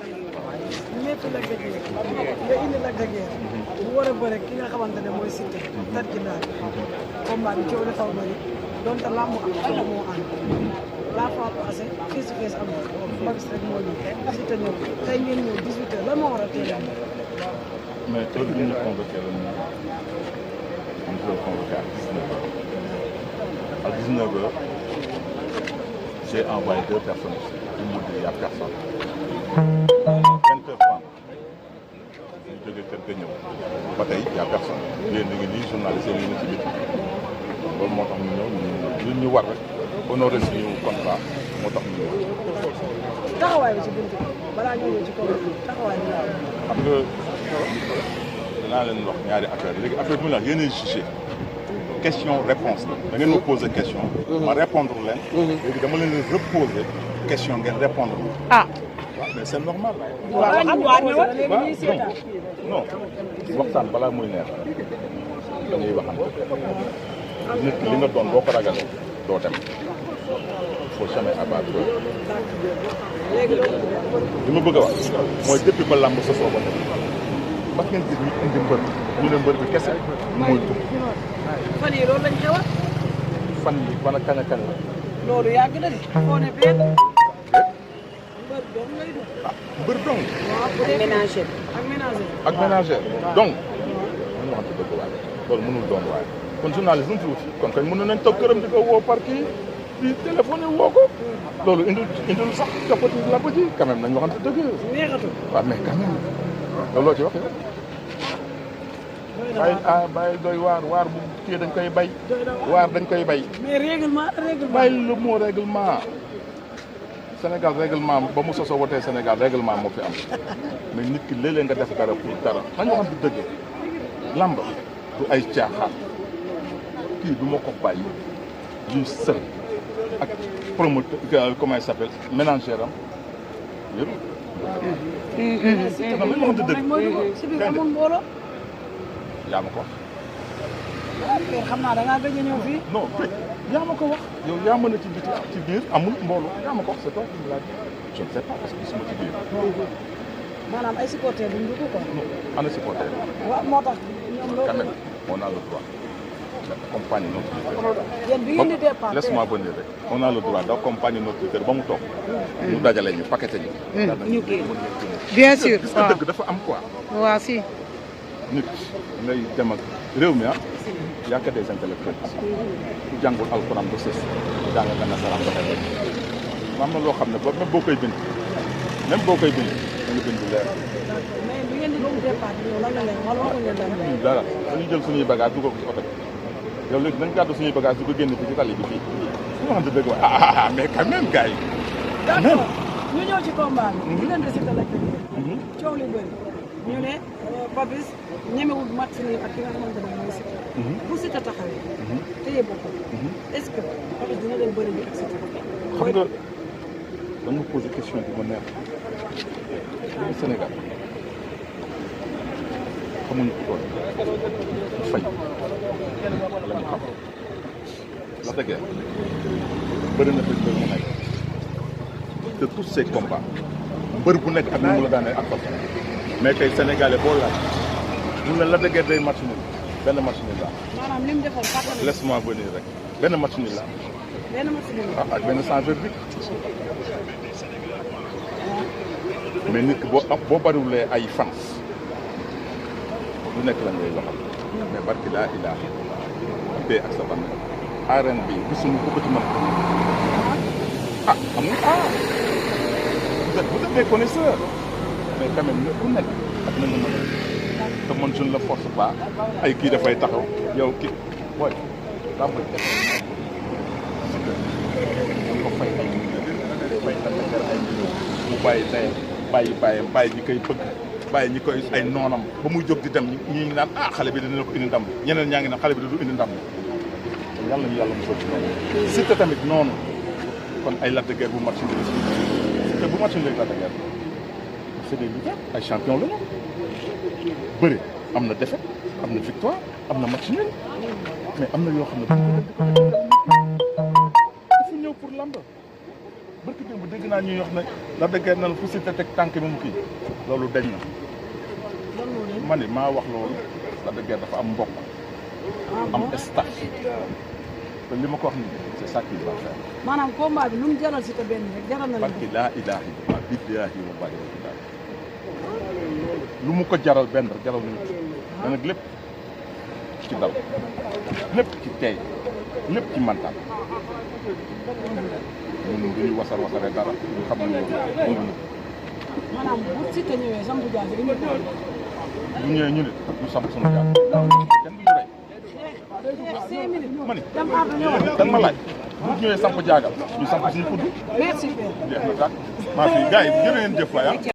la gëjee nga indi la gëjee bu war a bëre ki nga xamante ne mooy Siteu tat gi daal combat bi coow dafa bëri donte làmb ak coow moo ànd la fois passée face to face am na ma gis rek moo ñëw Siteu ñëw tey ngeen ñëw 18 heures lan moo war a teel a mais heure bi ñu convoqué la ñu convoqué à 19 heures. À 19 heures, j'ai envoyé 2 personnes ici. Ils m'ont dit il n'y a personne. 20h30, ñu jógee kër ga ñëw ba tey il n'y a personne. yéen a ngi nii journaliste yi ñu ci biir loolu moo tax ñu ñëw ñu war rek honoré suñu contrat moo tax ñu ñëw. taxawaay bi ci buntu balaa ñoo ñëw ci kaw taxawaay bi laa xam nga danaa leen wax ñaari affaire léegi affaire bi mu la yéen a jugé question réponse la da ngeen ma poser question ma répondre leen léegi dama leen reposer question ngeen répondre ah waaw mais c'est normal non waxtaan balaa muy neex dañuy waxante nit ki li nga doon boo ko ragalee doo dem il faut jamais abattre li ma bëgg a wax mooy depuis ba làmb sosoo ba parce que ngeen gis ñu indi mbër ñu ne mbër bi kese mooy tur fan yii loolu lañ xewal fan yi ban a kañ a kañ la loolu yàgg na de foo ne benn mbër dong lay dugg mbër dong ak ménager ak ménager donc ñu waxante dëgg waaye loolu mënul doon waaye kon journaliste lu mu fi wuti kon kañ mën nañ toog këram di ko woo par kii di téléphoné woo ko loolu indil sax coppati la ko ji quand même nañ waxante dëgg neexatul waaw mais quand même loolu loo ci wax yow bàyyi doy waar bu kii dañ koy bay waar dañ koy bay mais règlement bàyyi le mot règlement Sénégal règlement ba mu sosoo wotee Sénégal règlement moo fi am mais nit ki léeg-léeg nga def dara pour dara nañu waxante dëgg lamb du ay caaxaan kii du ma ko bàyyi luy sël ak promoteur comment il s'appelle ménagère am yëpp non nañu waxante dëgg si biir amul mbooloo yaa ma ko wax xam naa da ngaa gëj a ñëw fii non yaa ma ko wax yow yaa mën a ci biti ci biir amul mbooloo yaa ma ko wax c'est toi qui me l'as dit je ne sais pas parce que gisuma ci biir maanaam ay supporters duñ dugg quoi non ana supporter waaw moo tax ñoom quand loolu même on a le droit d'accompagner notre leader yéen bi ngeen di départ laisse-moi venir rek on a le droit d'accompagner notre leader ba mu toog ñu dajale ñu paqueté ñu ñu kii bien sûr gis nga dëgg dafa am quoi waaw si nit ngay dem ak réew mi y a que des intellectuels ku jàngul alxuraan ba sës jàng nga nasaraan ba tey am na loo xam ne ba même boo koy bind da nga bind leer mais bi ngeen di départ ñëw lan la leen wala waxuñ leen dara dara dañuy jël suñuy bagage dugal ko ci oto bi yow léegi nañ gàddu suñuy bagage du ko génn fi ci tali bi fii su ma xamante dëgg waaye mais quand même gars yi quand même ñu ñëw ci combat bi diggante Siteu la coow li bëri ñu ne Papis ñemewul match nii ak ki nga xamante ne mooy Siteu bu Siteu taxawee téye boppam est-ce que Papis dina dem bëri bi ak Siteu xam nga da nga posé question bu ma neex ñu Sénégal xamuñu ko tool fay la ñu xam la dëgg bëri na fi mbër mu nekk de tous ces combats mbër bu nekk ak ni mu la daanee ak façon mais tey sénégalais boo laaj mun na la dëggee day match nul benn match nul la maanaam li mu defoon fàttali laisse-moi venir rek benn match nul la benn match nul ak benn sans verdict mais nit ki boo bariwulee ay fans lu nekk la ngay waxal mais barki laa ilaaha bee ak sa ban arène bi gisuñu ko ko ci mën xam nga vous êtes des connaisseurs mais quand même ku nekk ak na nga mën a te man je ne le force pas ay kii dafay taxaw yow kii booy daa koy def ko fay ay fay ay mu bàyyi tey bàyyi ñi koy bëgg bàyyi ñi koy ay noonam ba muy jóg di dem ñi ngi naan xale bi dina ko indi ndam ñeneen ñaa ngi naan xale bi du indi ndam yàlla ñu yàlla mosal ci noonu Siteu tamit noonu kon ay Lac de Guiers bu match nul Siteu bu match nul Lac de Guiers c'est des lutteurs ay champion la ñu bëri am na défaite am na victoire am na match nul mais am na yoo xam ne dafa ñëw pour lamb barki démb dégg naa ñuy wax ne la dëggee nan fu Siteu teg tànk bi mu kii loolu dañ na ma ne maa wax loolu la dëggee dafa am mbokk am staff te li ma ko wax nii c'est ça qui va faire. maanaam combat bi lu mu jaral Siteu benn rek jaral na la. parce que laa ilaaha illallaah billaahi wa billaahi lu mu ko jaral benn rek jaral nañu ko mais nag lépp ci dal lépp ci tey lépp ci mental ñun duñu wasaree dara ñu xam ne loolu. maanaam bu Siteu ñëwee sampu jaasi bi ñu ko bu ñëwee ñu ne ñu samp suñu jaasi kenn du ñu rey. ma ni da nga ma laaj bu ñëwee samp jaagal ñu samp suñu kudd. merci. jeex na tàkk maa fi gars yi jërë ngeen jëf waay